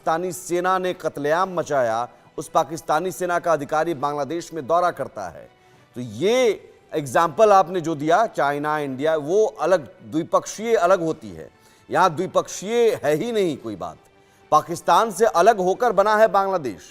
पाकिस्तानी सेना ने कत्लेआम मचाया, उस पाकिस्तानी सेना का अधिकारी बांग्लादेश में दौरा करता है। तो ये एग्जाम्पल आपने जो दिया चाइना इंडिया, वो अलग द्विपक्षीय अलग होती है, यहां द्विपक्षीय है ही नहीं कोई बात। पाकिस्तान से अलग होकर बना है बांग्लादेश,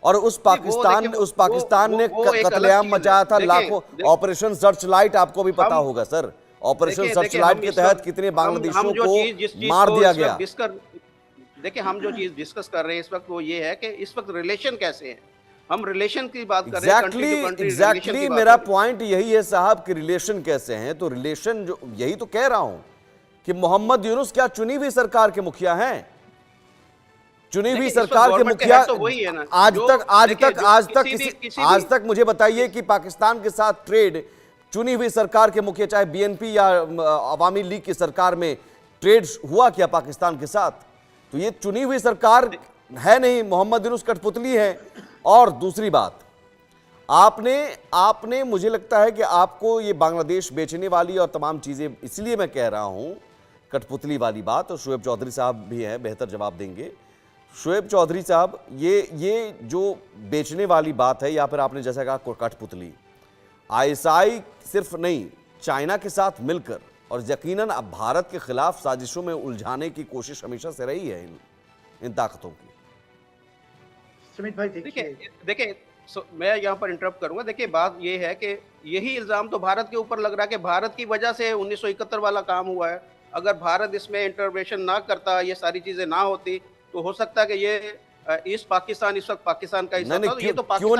और उस पाकिस्तान ने कत्लेआम मचाया था लाखों। ऑपरेशन सर्च लाइट आपको भी पता होगा सर, ऑपरेशन सर्च लाइट के तहत कितने बांग्लादेशियों को मार दिया गया। देखिए, हम जो चीज डिस्कस कर रहे हैं इस वक्त वो ये है कि इस वक्त रिलेशन कैसे हैं। हम रिलेशन की बात कर रहे हैं, एग्जैक्टली मेरा पॉइंट यही है साहब कि रिलेशन कैसे हैं। तो रिलेशन जो, यही तो कह रहा हूं कि मोहम्मद यूनुस क्या चुनी हुई सरकार के मुखिया हैं? चुनी हुई सरकार के मुखिया तो वही है ना। आज तक मुझे बताइए कि पाकिस्तान के साथ ट्रेड चुनी हुई सरकार के मुखिया, चाहे बीएनपी या अवामी लीग की सरकार में ट्रेड हुआ क्या पाकिस्तान के साथ? तो ये चुनी हुई सरकार है नहीं, मोहम्मद यूनुस कठपुतली है। और दूसरी बात, आपने मुझे लगता है कि आपको ये बांग्लादेश बेचने वाली और तमाम चीजें, इसलिए मैं कह रहा हूं कठपुतली वाली बात, और शुएब चौधरी साहब भी हैं, बेहतर जवाब देंगे। शुएब चौधरी साहब, ये जो बेचने वाली बात है, या फिर आपने जैसा कहा कठपुतली, आईएसआई सिर्फ नहीं, चाइना के साथ मिलकर और यकीनन अब भारत के खिलाफ साजिशों में उलझाने की कोशिश हमेशा से रही है इन ताकतों की। सुमित भाई देखिए, मैं यहाँ पर इंटरप्ट करूंगा। देखिए, बात ये है कि यही इल्जाम तो भारत के ऊपर लग रहा है कि भारत की वजह से 1971 वाला काम हुआ है। अगर भारत इसमें इंटरवेंशन ना करता, ये सारी चीजें ना होती, तो हो सकता है कि ये ईस्ट पाकिस्तान इस वक्त पाकिस्तान का हिस्सा था। तो ये तो क्यों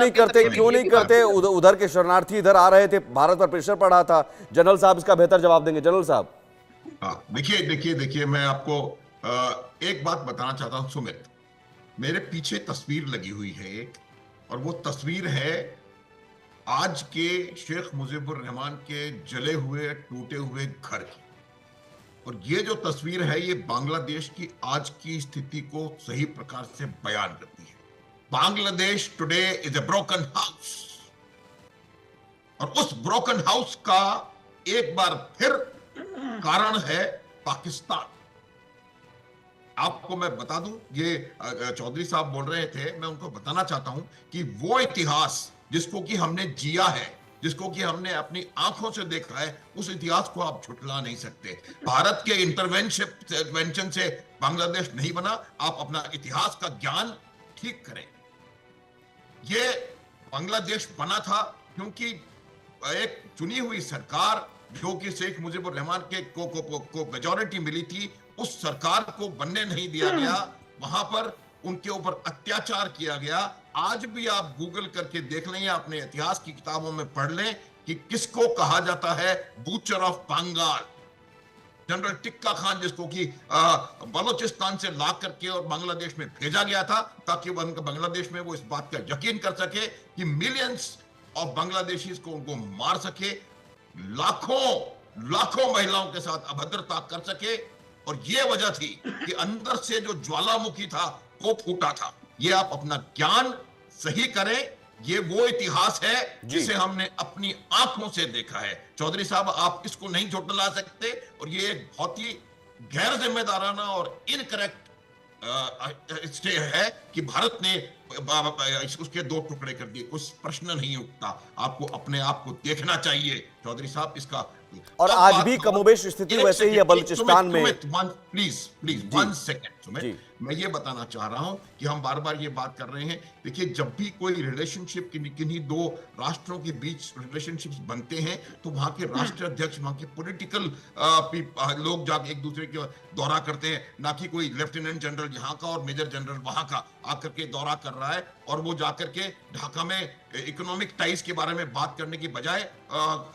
नहीं करते? उधर के शरणार्थी इधर आ रहे थे, भारत पर प्रेशर पड़ रहा था। जनरल साहब इसका बेहतर जवाब देंगे। जनरल साहब, देखिए मैं आपको एक बात बताना चाहता हूं सुमित। मेरे पीछे तस्वीर लगी हुई है एक, और वो तस्वीर है आज के शेख मुजीबुर रहमान के जले हुए टूटे हुए घर की। और ये जो तस्वीर है ये बांग्लादेश की आज की स्थिति को सही प्रकार से बयान करती है। Bangladesh today is a broken house, और उस ब्रोकन हाउस का एक बार फिर कारण है पाकिस्तान। आपको मैं बता दूं, ये चौधरी साहब बोल रहे थे, मैं उनको बताना चाहता हूं कि वो इतिहास जिसको कि हमने जिया है, जिसको कि हमने अपनी आंखों से देखा है, उस इतिहास को आप झुठला नहीं सकते। भारत के इंटरवेंशन से बांग्लादेश नहीं बना। आप अपना इतिहास का ज्ञान ठीक करें। ये बांग्लादेश बना था क्योंकि एक चुनी हुई सरकार जो कि शेख मुजीबुर रहमान के को मेजॉरिटी मिली थी, उस सरकार को बनने नहीं दिया गया। वहां पर उनके ऊपर अत्याचार किया गया। आज भी आप गूगल करके देख लें या अपने इतिहास की किताबों में पढ़ लें कि किसको कहा जाता है butcher of Bengal. General Tikka Khan, जिसको कि बलोचिस्तान से ला करके और बांग्लादेश में भेजा गया था ताकि बांग्लादेश में वो इस बात का यकीन कर सके कि मिलियंस ऑफ बांग्लादेशीज को उनको मार सके, लाखों महिलाओं के साथ अभद्रता कर सके। और ये वजह थी कि अंदर से जो ज्वालामुखी था वो फूटा था। ये आप अपना ज्ञान सही करें। ये वो इतिहास है जिसे हमने अपनी आंखों से देखा है। चौधरी साहब, आप इसको नहीं झुठला सकते, और ये एक बहुत ही गैर जिम्मेदाराना और इनकरेक्ट है कि भारत ने उसके दो टुकड़े कर दिए। कुछ प्रश्न नहीं उठता। आपको अपने आप को देखना चाहिए चौधरी साहब इसका। और आज भी कमोबेश स्थिति वैसे ही है बलूचिस्तान में। प्लीज 1 सेकंड सुमित, मैं ये बताना चाह रहा हूं कि हम बार बार ये बात कर रहे हैं। देखिए, जब भी कोई रिलेशनशिप किन्हीं दो राष्ट्रों के बीच रिलेशनशिप्स बनते हैं तो वहां के राष्ट्राध्यक्ष, वहां के पॉलिटिकल लोग जाकर एक दूसरे के दौरा करते हैं। ना कि कोई लेफ्टिनेंट जनरल यहाँ का और मेजर जनरल वहां का आकर के दौरा कर रहा है और वो जाकर के ढाका में इकोनॉमिक टाइज के बारे में बात करने की बजाय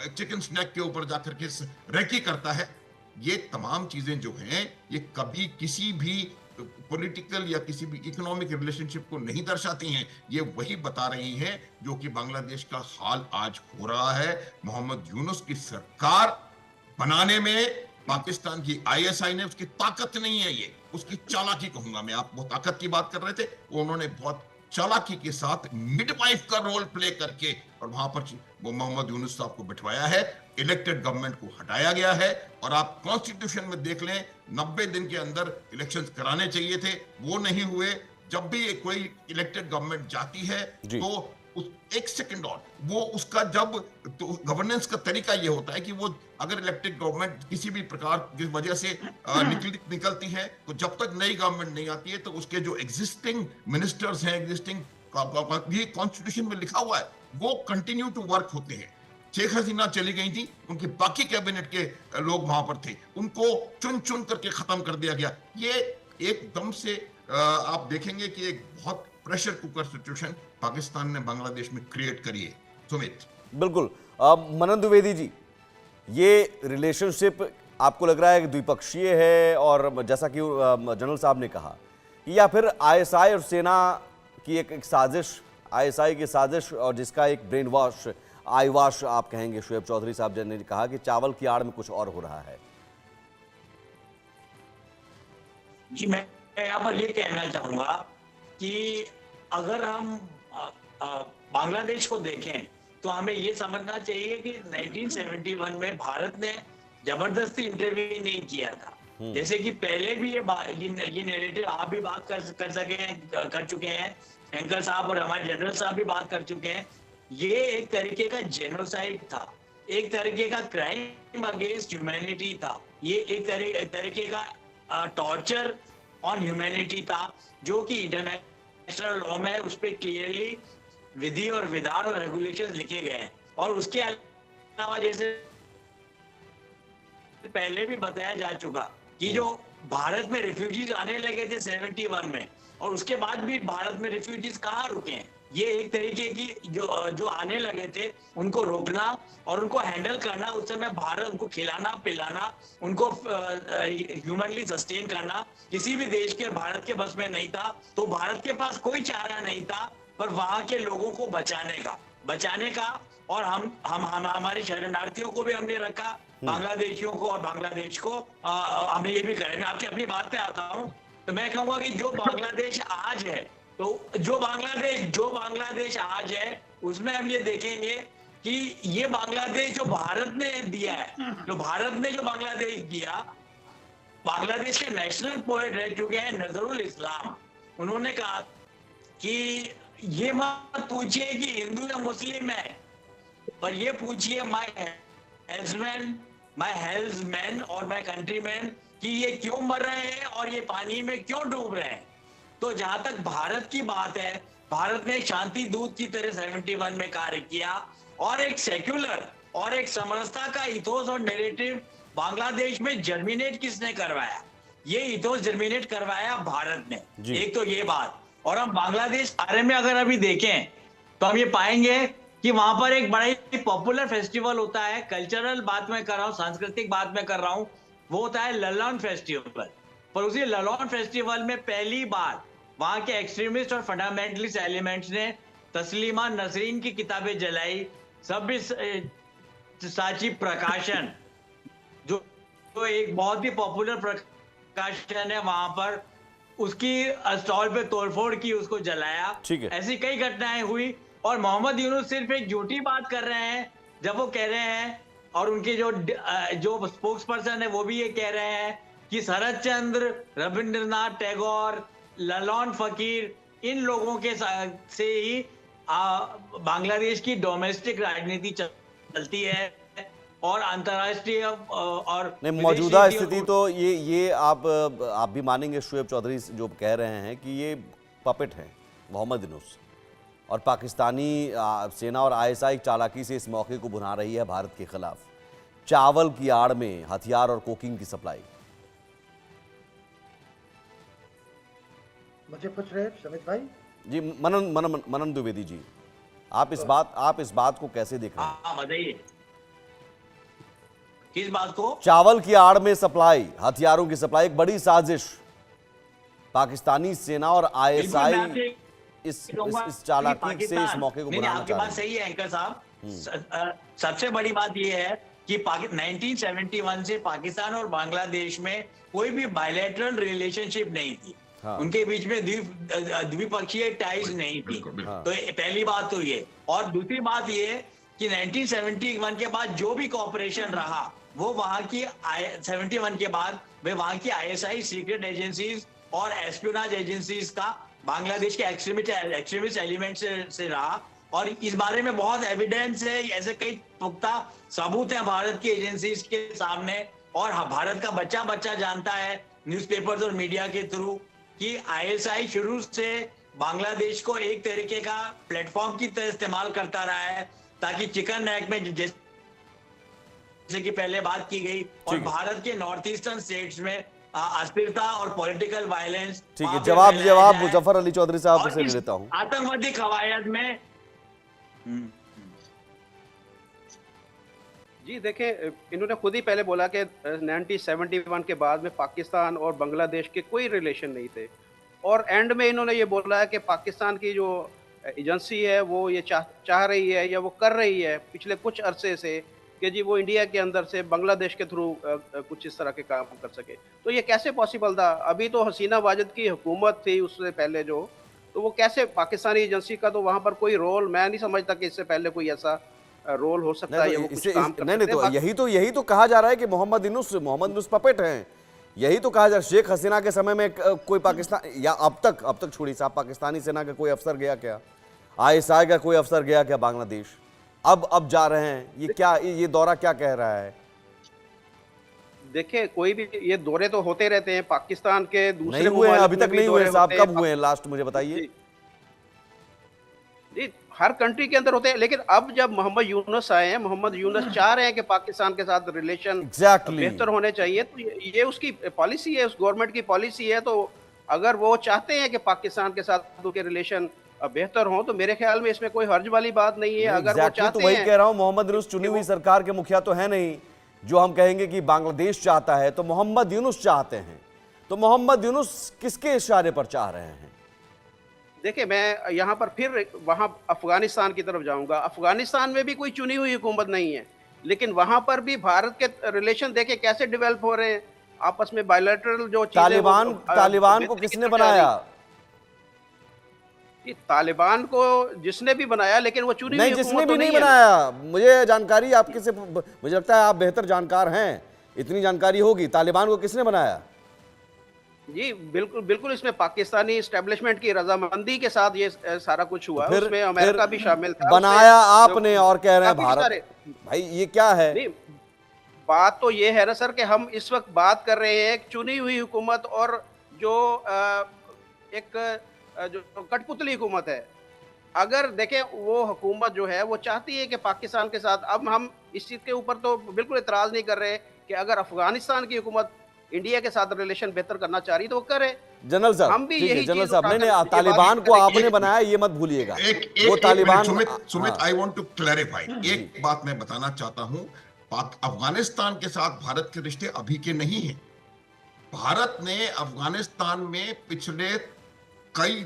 चिकन स्नैक के ऊपर जाकर के रेकी करता है। ये तमाम चीजें जो हैं ये कभी किसी भी पॉलिटिकल या किसी भी इकोनॉमिक रिलेशनशिप को नहीं दर्शाती हैं। ये वही बता रही हैं जो कि बांग्लादेश का हाल आज हो रहा है। मोहम्मद यूनुस की सरकार बनाने में पाकिस्तान की आईएसआई ने, उसकी ताकत नहीं है, ये उसकी चालाकी कहूंगा मैं। आप वो ताकत की बात कर रहे थे, उन्होंने बहुत चालाकी के साथ मिडवाइफ का रोल प्ले करके और वहां पर वो मोहम्मद यूनुस साहब को बिठवाया है, इलेक्टेड गवर्नमेंट को हटाया गया है। और आप कॉन्स्टिट्यूशन में देख लें 90 दिन के अंदर इलेक्शंस कराने चाहिए थे, वो नहीं हुए। जब भी कोई इलेक्टेड गवर्नमेंट जाती है तो एक सेकंड और वो उसका जब तो गवर्नेंस का तरीका ये होता है कि वो अगर इलेक्टेड गवर्नमेंट किसी भी प्रकार की वजह से निकलती है तो जब तक नई गवर्नमेंट नहीं आती है तो उसके जो एग्जिस्टिंग मिनिस्टर्स हैं, एग्जिस्टिंग ये कॉन्स्टिट्यूशन में लिखा हुआ है, वो कंटिन्यू टू वर्क होते हैं। शेख हसीना चली गई थी, उनके बाकी कैबिनेट के लोग वहां पर थे, उनको चुन चुन करके खत्म कर दिया गया। ये एकदम से आप देखेंगे कि एक बहुत प्रेशर कुकर सिचुएशन पाकिस्तान ने बांग्लादेश में क्रिएट करी है। सुमित, बिल्कुल। मनन द्विवेदी जी, ये रिलेशनशिप आपको लग रहा है कि द्विपक्षीय है और जैसा कि जनरल साहब ने कहा, या फिर आईएसआई और सेना की एक साजिश, आईएसआई की साजिश और जिसका एक ब्रेन वॉश, आई वॉश आप कहेंगे, शुएब चौधरी साहब ने कहा कि चावल की आड़ में कुछ और हो रहा है। जी, मैं यहाँ पर ये कहना चाहूंगा कि अगर हम बांग्लादेश को देखें तो हमें ये समझना चाहिए कि 1971 में भारत ने जबरदस्ती इंटरव्यू नहीं किया था। जैसे कि पहले भी ये नैरेटिव आप भी बात कर चुके हैं, एंकर साहब और हमारे जनरल साहब भी बात कर चुके हैं। ये एक तरीके का जेनोसाइड था, एक तरीके का क्राइम अगेंस्ट ह्यूमैनिटी था, ये एक तरीके का टॉर्चर ऑन ह्यूमैनिटी था, जो कि इंटरनेशनल लॉ में उस पर क्लियरली विधि और विधान और रेगुलेशंस लिखे गए हैं। और उसके अलावा जैसे पहले भी बताया जा चुका कि जो भारत में रिफ्यूजीज आने लगे थे 71 में, और उसके बाद भी भारत में रिफ्यूजीज कहाँ रुके हैं। ये एक तरीके की जो आने लगे थे उनको रोकना और उनको हैंडल करना, उस समय भारत उनको खिलाना पिलाना, उनको ह्यूमनली सस्टेन करना किसी भी देश के, भारत के बस में नहीं था। तो भारत के पास कोई चारा नहीं था पर वहां के लोगों को बचाने का और हम हमारे शरणार्थियों को भी हमने रखा, बांग्लादेशियों को और बांग्लादेश को हमने ये भी करें। मैं आपकी अपनी बात पे आता हूँ तो मैं कहूँगा कि जो बांग्लादेश आज है, तो जो बांग्लादेश आज है उसमें हम ये देखेंगे कि ये बांग्लादेश जो भारत ने दिया है, जो भारत ने जो बांग्लादेश दिया, बांग्लादेश के नेशनल पोएट रह चुके हैं नजरुल इस्लाम। उन्होंने कहा कि ये मत पूछिए कि हिंदू या मुस्लिम है, पर ये पूछिए माय हेल्समैन और माय कंट्रीमैन कि ये क्यों मर रहे हैं और ये पानी में क्यों डूब रहे हैं। तो जहां तक भारत की बात है, भारत ने शांति दूत की तरह 71 में कार्य किया और एक सेक्युलर और एक समरसता का इथोस और नैरेटिव बांग्लादेश में जर्मिनेट किसने करवाया? ये इथोस जर्मिनेट करवाया भारत ने। एक तो ये बात। और हम बांग्लादेश बारे में अगर अभी देखें तो हम ये पाएंगे कि वहां पर एक बड़ा ही पॉपुलर फेस्टिवल होता है, कल्चरल बात में कर रहा हूँ, सांस्कृतिक बात में कर रहा हूँ, वो होता है ललौन फेस्टिवल। पर उसी ललौन फेस्टिवल में पहली बार वहां के एक्सट्रीमिस्ट और फंडामेंटलिस्ट एलिमेंट्स ने तस्लीमा नसरीन की किताबें जलाई, सब्यसाची प्रकाशन जो एक बहुत ही पॉपुलर प्रकाशन है, वहां पर उसकी स्टॉल पे तोड़फोड़ की, उसको जलाया। ऐसी कई घटनाएं हुई और मोहम्मद यूनुस सिर्फ एक झूठी बात कर रहे हैं जब वो कह रहे हैं, और उनके जो स्पोक्स पर्सन है वो भी ये कह रहे हैं कि शरद चंद्र, रविंद्रनाथ टैगोर, ललौन फकीर, इन लोगों के से ही बांग्लादेश की डोमेस्टिक राजनीति चलती है और अंतर्राष्ट्रीय और मौजूदा स्थिति तो ये आप भी मानेंगे शुएब चौधरी जो कह रहे हैं कि ये पपेट है मोहम्मद यूनुस, और पाकिस्तानी सेना और आईएसआई चालाकी से इस मौके को भुना रही है भारत के खिलाफ, चावल की आड़ में हथियार और कोकिंग की सप्लाई। मुझे पूछ रहे हैं समित भाई जी। मनन द्विवेदी जी, आप इस बात को कैसे देख रहे हैं? बताइए किस बात को? चावल की आड़ में सप्लाई, हथियारों की सप्लाई, एक बड़ी साजिश पाकिस्तानी सेना और आईएसआई इस चालाकी से इस मौके को बनाना आपकी बात सही है एंकर साहब। सबसे बड़ी बात यह है कि 1971 से पाकिस्तान और बांग्लादेश में कोई भी बायलैटरल रिलेशनशिप नहीं थी। हाँ। उनके बीच में द्विपक्षीय टाइज नहीं थी। बिल्कुल, बिल्कुल। हाँ। तो पहली बात तो ये, और दूसरी बात ये कि 1971 के बाद जो भी कॉपरेशन रहा वो वहां की 71 के बाद वे वहां की ISI सीक्रेट एजेंसीज और एस्पियोनाज एजेंसीज का बांग्लादेश के एक्सट्रीमिस्ट एलिमेंट से रहा। और इस बारे में बहुत एविडेंस है, ऐसे कई पुख्ता सबूत हैं भारत की एजेंसीज के सामने, और भारत का बच्चा बच्चा जानता है न्यूज़पेपर्स और मीडिया के थ्रू कि ISI शुरू से बांग्लादेश को एक तरीके का प्लेटफॉर्म की तरह इस्तेमाल करता रहा है, ताकि चिकन नेक में जैसे कि पहले बात की गई, और भारत के नॉर्थ ईस्टर्न स्टेट्स में अस्थिरता और पॉलिटिकल वायलेंस। ठीक है, जवाब मुजफ्फर अली चौधरी साहब से ले लेता हूं। आतंकवादी कवायद में जी देखिए, इन्होंने खुद ही पहले बोला कि 1971 के बाद में पाकिस्तान और बांग्लादेश के कोई रिलेशन नहीं थे, और एंड में इन्होंने ये बोला है कि पाकिस्तान की जो एजेंसी है वो ये चाह रही है या वो कर रही है पिछले कुछ अरसे से कि जी वो इंडिया के अंदर से बांग्लादेश के थ्रू कुछ इस तरह के काम कर सके। तो ये कैसे पॉसिबल था? अभी तो हसीना वाजिद की हुकूमत थी उससे पहले जो, तो वो कैसे पाकिस्तानी एजेंसी का तो वहाँ पर कोई रोल, मैं नहीं समझता कि इससे पहले कोई ऐसा रोल हो सकता है या वो कुछ काम कर सकते हैं। तो यही तो कहा जा रहा है कि मोहम्मद यूनुस पपेट हैं। यही तो कहा जा रहा है। शेख हसीना के समय में कोई पाकिस्तान, या अब तक छोड़ी साहब, पाकिस्तानी सेना का कोई अफसर गया क्या? ISI का कोई अफसर गया क्या बांग्लादेश? अब जा रहे हैं। ये दौरा क्या कह रहा है? देखिए, कोई भी ये दौरे तो होते रहते हैं पाकिस्तान के दूसरे नहीं हुए हैं अभी मुमालिक तक, में नहीं भी हुए दौरे साहब। होते हैं। कब हुए हैं लास्ट, मुझे बताइए। जी, हर कंट्री के अंदर होते हैं, लेकिन अब जब मोहम्मद यूनुस आए हैं, मोहम्मद यूनुस चाह रहे हैं कि पाकिस्तान के साथ रिलेशन बेहतर होने चाहिए, तो ये उसकी पॉलिसी है, उस गवर्नमेंट की पॉलिसी है। तो अगर वो चाहते हैं कि पाकिस्तान के साथ उनके रिलेशन बेहतर हो, तो मेरे ख्याल में इसमें कोई हर्ज वाली बात नहीं है। अगर वो चाहते तो वही हैं, कह रहा हूं, मोहम्मद यूनुस चुनी हुई सरकार के मुखिया तो है नहीं जो हम कहेंगे कि बांग्लादेश चाहता है, तो मोहम्मद यूनुस चाहते हैं। तो मोहम्मद यूनुस किसके इशारे पर चाह रहे हैं? देखिए, मैं यहाँ पर फिर वहाँ अफगानिस्तान की तरफ जाऊंगा। अफगानिस्तान में भी कोई चुनी हुई हुकूमत नहीं है, लेकिन वहां पर भी भारत के रिलेशन देखे कैसे डेवलप हो रहे हैं आपस में, बायलैटरल जो चीजें। तालिबान को किसने बनाया? तालिबान को जिसने भी बनाया, लेकिन वो चुनी हुई जिसने भी तो नहीं बनाया। मुझे जानकारी आपके से, मुझे लगता है आप बेहतर जानकार हैं, इतनी जानकारी होगी। तालिबान को किसने बनाया? जी बिल्कुल बिल्कुल, इसमें पाकिस्तानी एस्टेब्लिशमेंट की रजामंदी के साथ ये सारा कुछ हुआ। फिर, उसमें अमेरिका भी शामिल था। बनाया आपने और कह रहे हैं भारत। भाई ये क्या है? नहीं, बात तो ये है ना सर कि हम इस वक्त बात कर रहे हैं एक चुनी हुई हुकूमत और जो एक जो कठपुतली हुकूमत है। अगर देखें, वो हुकूमत जो है वो चाहती है कि पाकिस्तान के साथ, अब हम इस चीज़ के ऊपर तो बिल्कुल इतराज़ नहीं कर रहे कि अगर अफगानिस्तान की हुकूमत इंडिया के साथ रिलेशन बेहतर करना चाह रही तो वो करे। जनरल साहब, हम भी यही जनरल चीज़ साहब, उठाकर नहीं, ये तालिबान बात को करें। आपने बनाया, ये मत भूलिएगा। वो तालिबान, सुमित, हाँ। आई वांट टू क्लैरिफाई एक बात मैं बताना चाहता हूं। अफगानिस्तान के साथ भारत के रिश्ते अभी के नहीं हैं। भारत ने अफगानिस्तान में पिछले कई